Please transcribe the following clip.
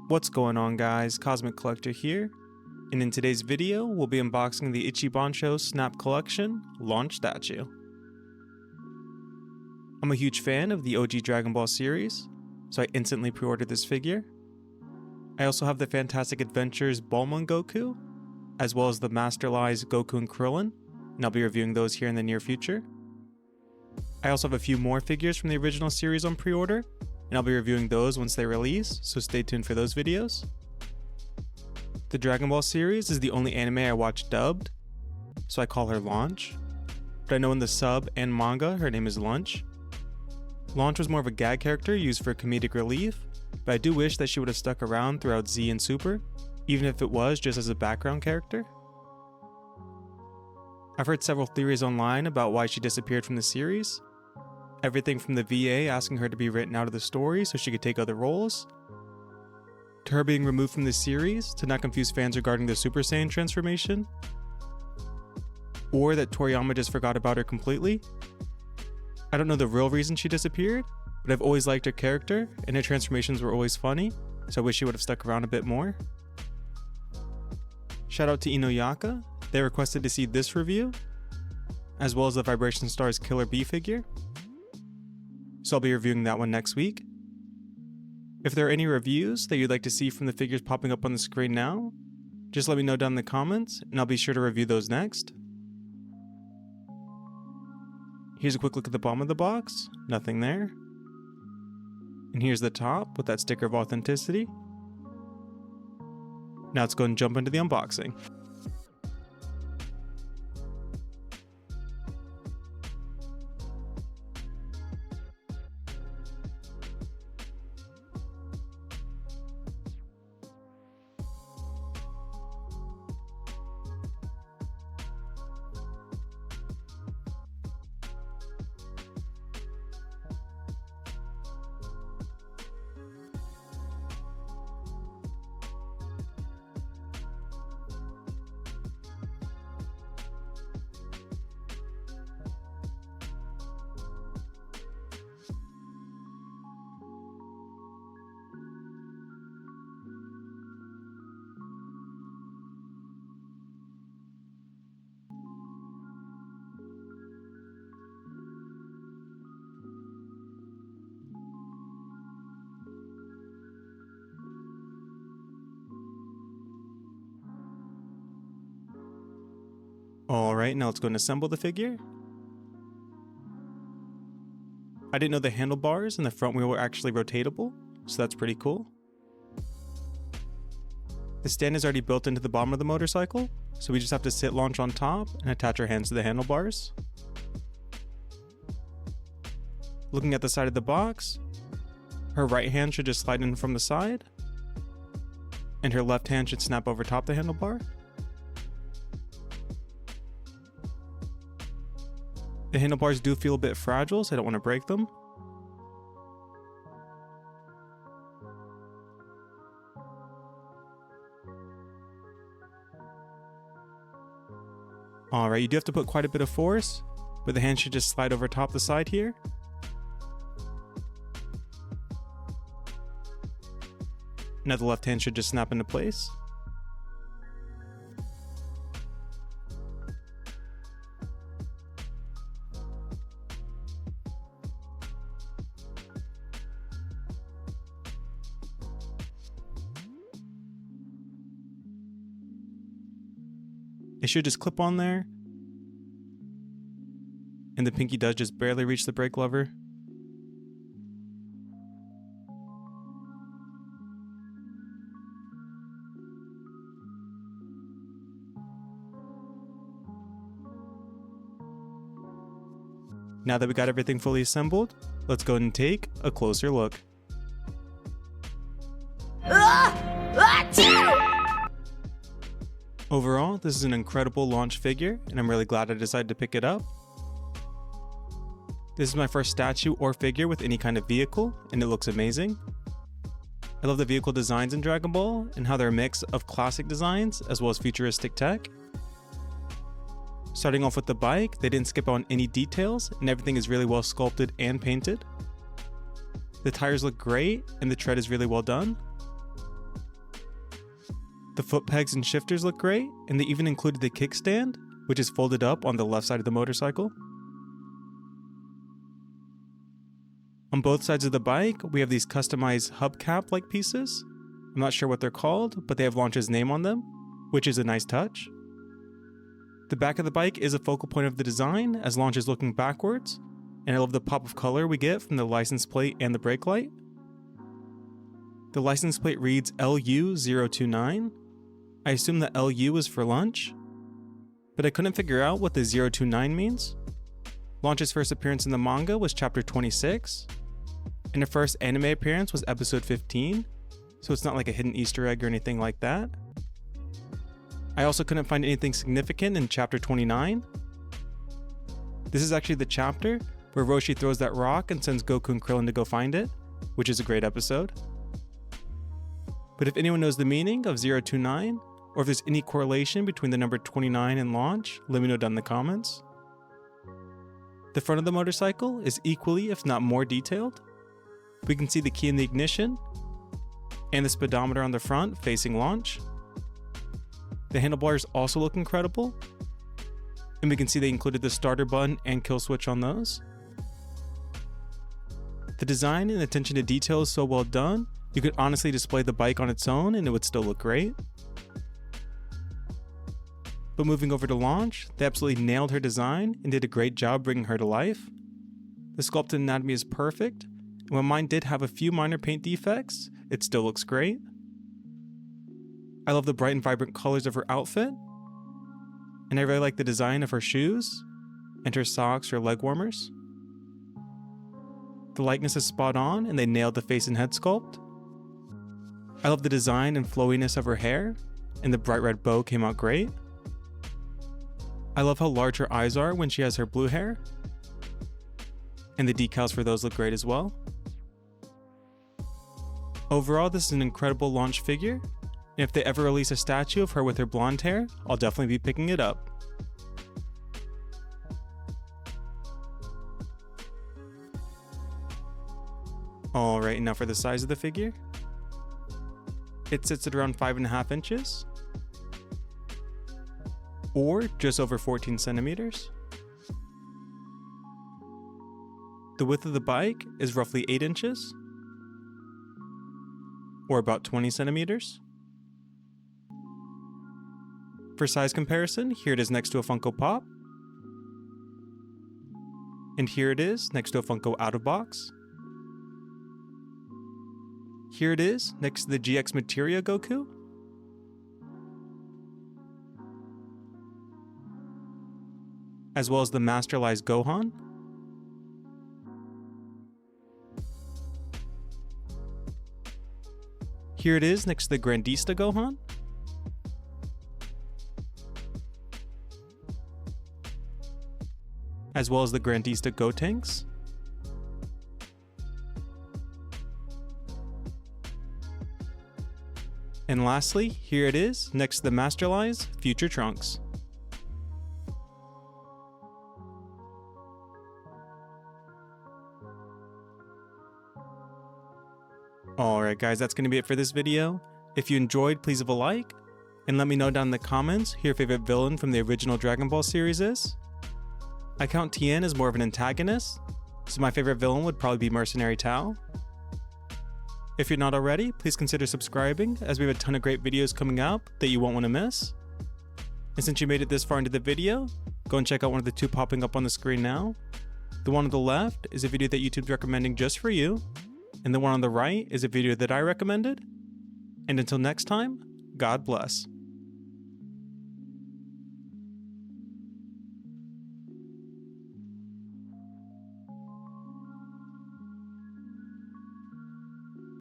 What's going on, guys? Cosmic Collector here, and in today's video we'll be unboxing the Ichibansho Snap Collection launch statue. I'm a huge fan of the OG Dragon Ball series, so I instantly pre-ordered this figure. I also have the Fantastic Adventures Bulma Goku, as well as the Masterlized Goku and Krillin, and I'll be reviewing those here in the near future. I also have a few more figures from the original series on pre-order, and I'll be reviewing those once they release, so stay tuned for those videos. The Dragon Ball series is the only anime I watch dubbed, so I call her Launch, but I know in the sub and manga her name is Lunch. Launch was more of a gag character used for comedic relief, but I do wish that she would have stuck around throughout Z and Super, even if it was just as a background character. I've heard several theories online about why she disappeared from the series. Everything from the VA asking her to be written out of the story so she could take other roles, to her being removed from the series to not confuse fans regarding the Super Saiyan transformation, or that Toriyama just forgot about her completely. I don't know the real reason she disappeared, but I've always liked her character and her transformations were always funny, so I wish she would have stuck around a bit more. Shout out to Inuyaka, they requested to see this review, as well as the Vibration Stars Killer Bee figure, so I'll be reviewing that one next week. If there are any reviews that you'd like to see from the figures popping up on the screen now, just let me know down in the comments and I'll be sure to review those next. Here's a quick look at the bottom of the box, nothing there. And here's the top with that sticker of authenticity. Now let's go and jump into the unboxing. Alright, now let's go and assemble the figure. I didn't know the handlebars and the front wheel were actually rotatable, so that's pretty cool. The stand is already built into the bottom of the motorcycle, so we just have to sit Launch on top and attach our hands to the handlebars. Looking at the side of the box, her right hand should just slide in from the side, and her left hand should snap over top the handlebar. The handlebars do feel a bit fragile, so I don't want to break them. Alright, you do have to put quite a bit of force, but the hand should just slide over top the side here. Now the left hand should just snap into place. It should just clip on there, and the pinky does just barely reach the brake lever. Now that we got everything fully assembled, let's go ahead and take a closer look. Overall, this is an incredible Launch figure, and I'm really glad I decided to pick it up. This is my first statue or figure with any kind of vehicle, and it looks amazing. I love the vehicle designs in Dragon Ball, and how they're a mix of classic designs as well as futuristic tech. Starting off with the bike, they didn't skip on any details, and everything is really well sculpted and painted. The tires look great, and the tread is really well done. The foot pegs and shifters look great, and they even included the kickstand, which is folded up on the left side of the motorcycle. On both sides of the bike, we have these customized hubcap-like pieces. I'm not sure what they're called, but they have Launch's name on them, which is a nice touch. The back of the bike is a focal point of the design, as Launch is looking backwards, and I love the pop of color we get from the license plate and the brake light. The license plate reads LU029. I assume that LU is for lunch, but I couldn't figure out what the 029 means. Launch's first appearance in the manga was chapter 26, and her first anime appearance was episode 15, so it's not like a hidden Easter egg or anything like that. I also couldn't find anything significant in chapter 29. This is actually the chapter where Roshi throws that rock and sends Goku and Krillin to go find it, which is a great episode. But if anyone knows the meaning of 029, or if there's any correlation between the number 29 and Launch, let me know down in the comments. The front of the motorcycle is equally, if not more detailed. We can see the key in the ignition, and the speedometer on the front facing Launch. The handlebars also look incredible, and we can see they included the starter button and kill switch on those. The design and attention to detail is so well done, you could honestly display the bike on its own and it would still look great. But moving over to Launch, they absolutely nailed her design and did a great job bringing her to life. The sculpted anatomy is perfect, and while mine did have a few minor paint defects, it still looks great. I love the bright and vibrant colors of her outfit, and I really like the design of her shoes, and her socks or leg warmers. The likeness is spot on, and they nailed the face and head sculpt. I love the design and flowiness of her hair, and the bright red bow came out great. I love how large her eyes are when she has her blue hair, and the decals for those look great as well. Overall, this is an incredible Launch figure, and if they ever release a statue of her with her blonde hair, I'll definitely be picking it up. Alright, now for the size of the figure. It sits at around 5.5 inches, or just over 14 centimeters. The width of the bike is roughly 8 inches, or about 20 centimeters. For size comparison, here it is next to a Funko Pop, and here it is next to a Funko Out of Box. Here it is next to the GX Materia Goku, as well as the Masterlized Gohan. Here it is next to the Grandista Gohan. As well as the Grandista Gotenks. And lastly, here it is next to the Masterlized Future Trunks. Alright guys, that's going to be it for this video. If you enjoyed, please leave a like, and let me know down in the comments who your favorite villain from the original Dragon Ball series is. I count Tien as more of an antagonist, so my favorite villain would probably be Mercenary Tao. If you're not already, please consider subscribing, as we have a ton of great videos coming up that you won't want to miss. And since you made it this far into the video, go and check out one of the two popping up on the screen now. The one on the left is a video that YouTube's recommending just for you, and the one on the right is a video that I recommended. And until next time, God bless.